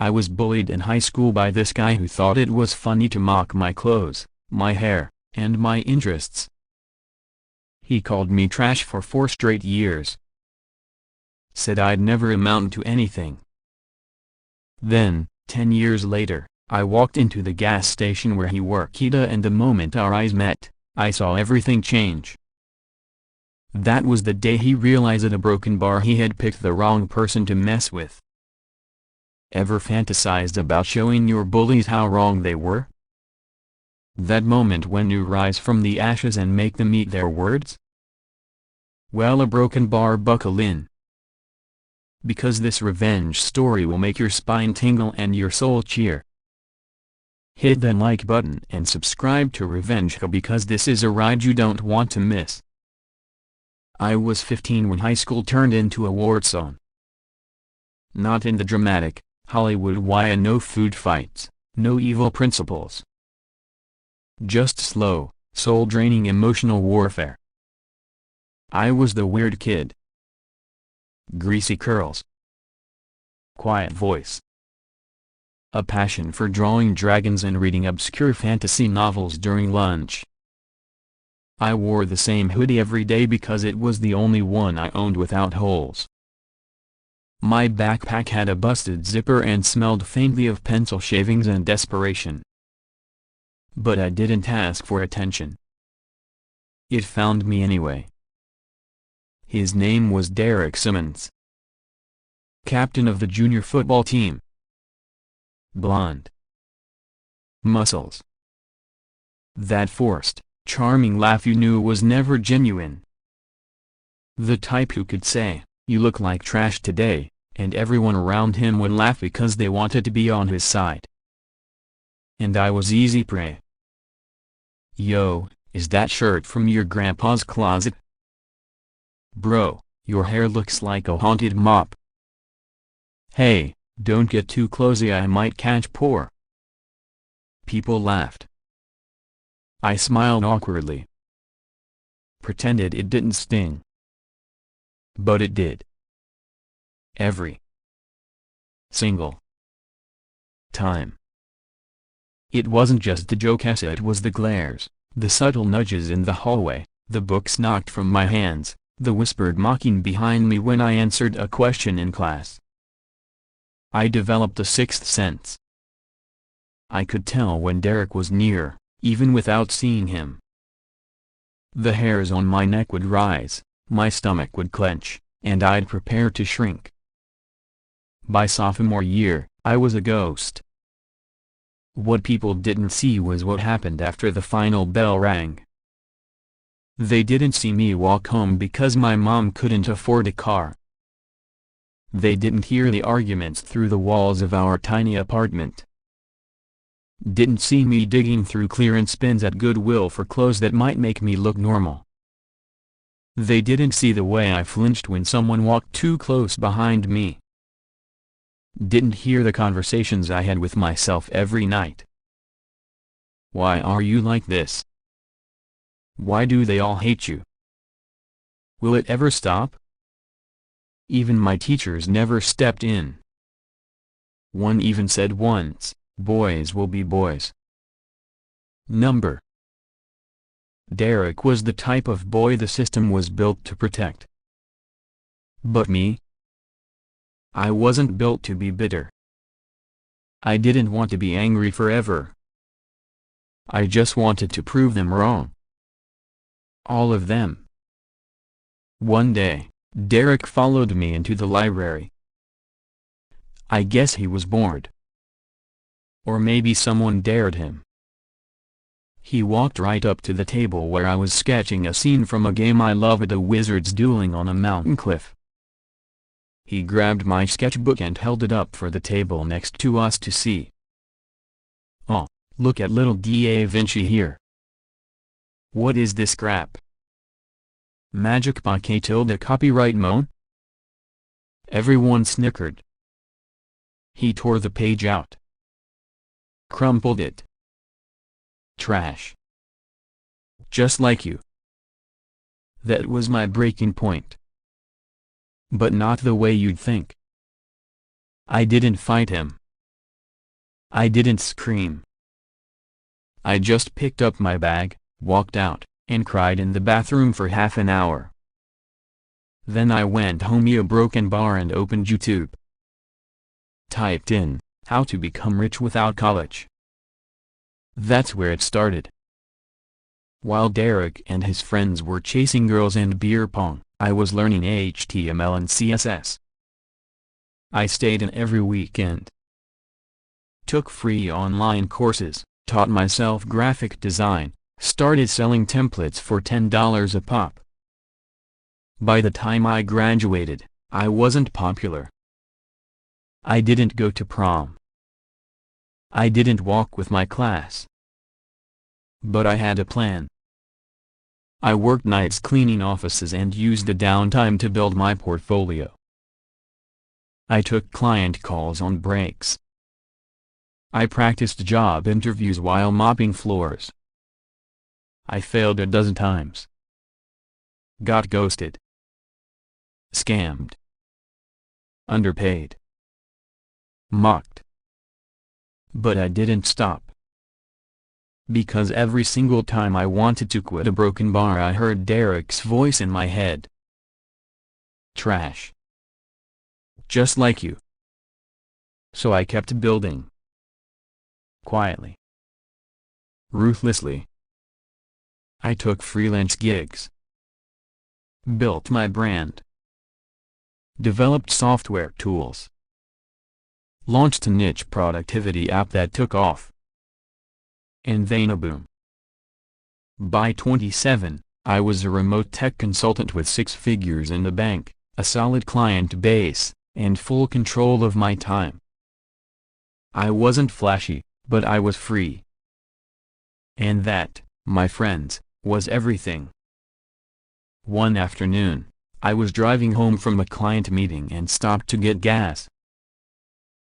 I was bullied in high school by this guy who thought it was funny to mock my clothes, my hair, and my interests. He called me trash for 4 straight years. Said I'd never amount to anything. Then, 10 years later, I walked into the gas station where he worked, and the moment our eyes met, I saw everything change. That was the day he realized at a broken bar he had picked the wrong person to mess with. Ever fantasized about showing your bullies how wrong they were? That moment when you rise from the ashes and make them eat their words? Well, a broken bar, buckle in. Because this revenge story will make your spine tingle and your soul cheer. Hit that like button and subscribe to Revenge because this is a ride you don't want to miss. I was 15 when high school turned into a war zone. Not in the dramatic, Hollywood way, no food fights, no evil principles. Just slow, soul-draining emotional warfare. I was the weird kid. Greasy curls. Quiet voice. A passion for drawing dragons and reading obscure fantasy novels during lunch. I wore the same hoodie every day because it was the only one I owned without holes. My backpack had a busted zipper and smelled faintly of pencil shavings and desperation. But I didn't ask for attention. It found me anyway. His name was Derek Simmons. Captain of the junior football team. Blonde. Muscles. That forced, charming laugh you knew was never genuine. The type who could say, "You look like trash today," and everyone around him would laugh because they wanted to be on his side. And I was easy prey. "Yo, is that shirt from your grandpa's closet? Bro, your hair looks like a haunted mop. Hey, don't get too closey, I might catch pore." People laughed. I smiled awkwardly. Pretended it didn't sting. But it did. Every single time. It wasn't just the joke, it was the glares, the subtle nudges in the hallway, the books knocked from my hands, the whispered mocking behind me when I answered a question in class. I developed a sixth sense. I could tell when Derek was near, even without seeing him. The hairs on my neck would rise, my stomach would clench, and I'd prepare to shrink. By sophomore year, I was a ghost. What people didn't see was what happened after the final bell rang. They didn't see me walk home because my mom couldn't afford a car. They didn't hear the arguments through the walls of our tiny apartment. Didn't see me digging through clearance bins at Goodwill for clothes that might make me look normal. They didn't see the way I flinched when someone walked too close behind me. Didn't hear the conversations I had with myself every night. Why are you like this? Why do they all hate you? Will it ever stop? Even my teachers never stepped in. One even said once, "Boys will be boys." Number. Derek was the type of boy the system was built to protect. But me? I wasn't built to be bitter. I didn't want to be angry forever. I just wanted to prove them wrong. All of them. One day, Derek followed me into the library. I guess he was bored. Or maybe someone dared him. He walked right up to the table where I was sketching a scene from a game I love, the wizards dueling on a mountain cliff. He grabbed my sketchbook and held it up for the table next to us to see. "Oh, look at little Da Vinci here. What is this crap? Magic by K. Copyright Moan?" Everyone snickered. He tore the page out. Crumpled it. "Trash. Just like you." That was my breaking point. But not the way you'd think. I didn't fight him. I didn't scream. I just picked up my bag, walked out, and cried in the bathroom for half an hour. Then I went home a broken bar and opened YouTube. Typed in, how to become rich without college. That's where it started. While Derek and his friends were chasing girls and beer pong, I was learning HTML and CSS. I stayed in every weekend. Took free online courses, taught myself graphic design, started selling templates for $10 a pop. By the time I graduated, I wasn't popular. I didn't go to prom. I didn't walk with my class. But I had a plan. I worked nights cleaning offices and used the downtime to build my portfolio. I took client calls on breaks. I practiced job interviews while mopping floors. I failed a dozen times. Got ghosted. Scammed. Underpaid. Mocked. But I didn't stop. Because every single time I wanted to quit a broken bar I heard Derek's voice in my head. Trash. Just like you. So I kept building. Quietly. Ruthlessly. I took freelance gigs. Built my brand. Developed software tools. Launched a niche productivity app that took off. And then a boom. By 27, I was a remote tech consultant with 6 figures in the bank, a solid client base, and full control of my time. I wasn't flashy, but I was free. And that, my friends, was everything. One afternoon, I was driving home from a client meeting and stopped to get gas.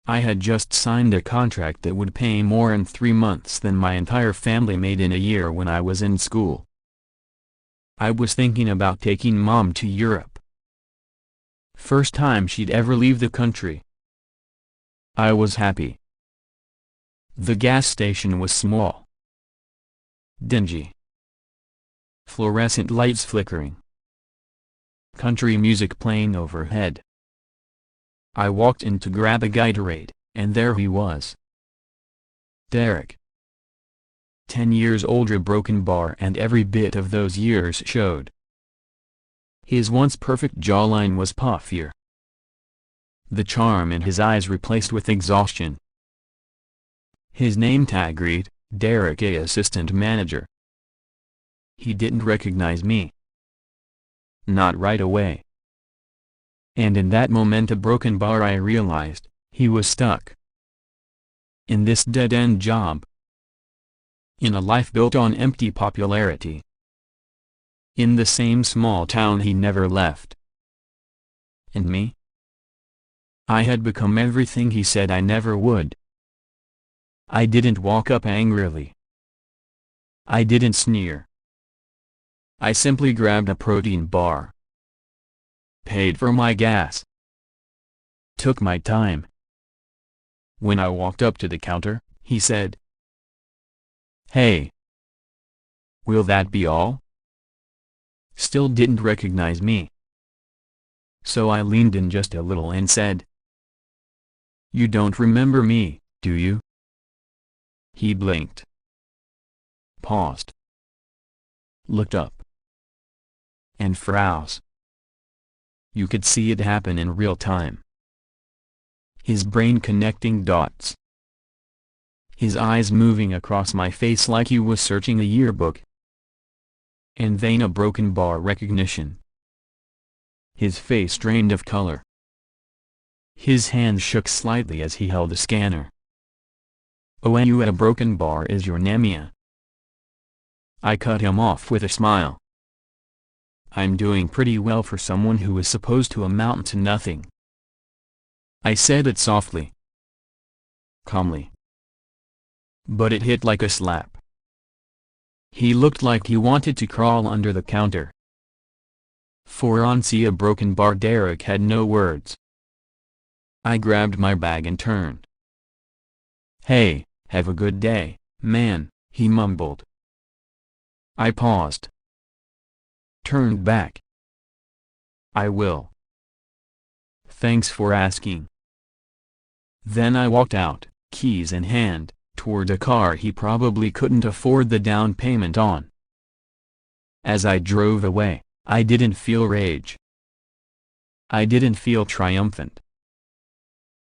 I had just signed a contract that would pay more in 3 months than my entire family made in a year when I was in school. I was thinking about taking Mom to Europe. First time she'd ever leave the country. I was happy. The gas station was small. Dingy. Fluorescent lights flickering. Country music playing overhead. I walked in to grab a Gatorade, and there he was. Derek. 10 years older, broken bar, and every bit of those years showed. His once perfect jawline was puffier. The charm in his eyes replaced with exhaustion. His name tag read, Derek A. Assistant Manager. He didn't recognize me. Not right away. And in that moment, a broken bar, I realized, he was stuck. In this dead-end job. In a life built on empty popularity. In the same small town he never left. And me? I had become everything he said I never would. I didn't walk up angrily. I didn't sneer. I simply grabbed a protein bar. Paid for my gas. Took my time. When I walked up to the counter, he said, "Hey. Will that be all?" Still didn't recognize me. So I leaned in just a little and said, "You don't remember me, do you?" He blinked. Paused. Looked up. And froze. You could see it happen in real time. His brain connecting dots. His eyes moving across my face like he was searching a yearbook. And then a broken bar recognition. His face drained of color. His hand shook slightly as he held the scanner. "Oh, and you at a broken bar is your Namia." I cut him off with a smile. "I'm doing pretty well for someone who is supposed to amount to nothing." I said it softly. Calmly. But it hit like a slap. He looked like he wanted to crawl under the counter. For on see a broken bar, Derek had no words. I grabbed my bag and turned. "Hey, have a good day, man," he mumbled. I paused. Turned back. "I will. Thanks for asking." Then I walked out, keys in hand, toward a car he probably couldn't afford the down payment on. As I drove away, I didn't feel rage. I didn't feel triumphant.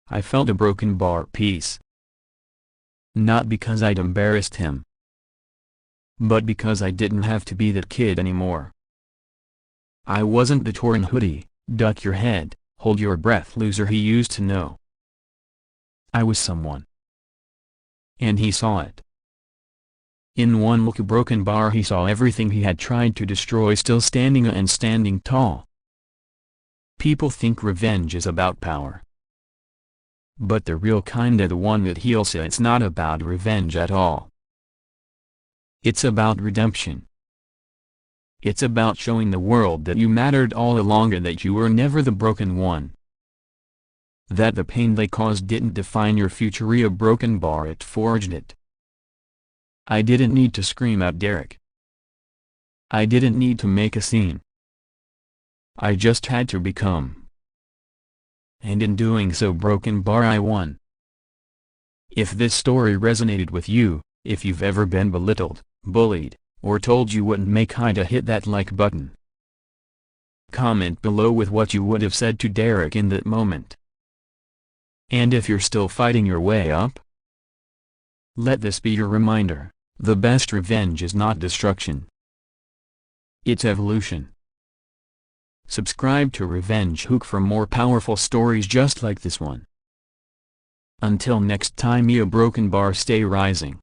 I felt a broken bar peace. Not because I'd embarrassed him, but because I didn't have to be that kid anymore. I wasn't the torn hoodie, duck your head, hold your breath loser he used to know. I was someone. And he saw it. In one look, a broken bar, he saw everything he had tried to destroy still standing and standing tall. People think revenge is about power. But the real kind, the one that heals, it's not about revenge at all. It's about redemption. It's about showing the world that you mattered all along and that you were never the broken one. That the pain they caused didn't define your future. A broken bar, it forged it. I didn't need to scream at Derek. I didn't need to make a scene. I just had to become. And in doing so, broken bar, I won. If this story resonated with you, if you've ever been belittled, bullied, or told you wouldn't make it, hit that like button. Comment below with what you would have said to Derek in that moment. And if you're still fighting your way up, let this be your reminder: the best revenge is not destruction. It's evolution. Subscribe to Revenge Hook for more powerful stories just like this one. Until next time, a broken bar, stay rising.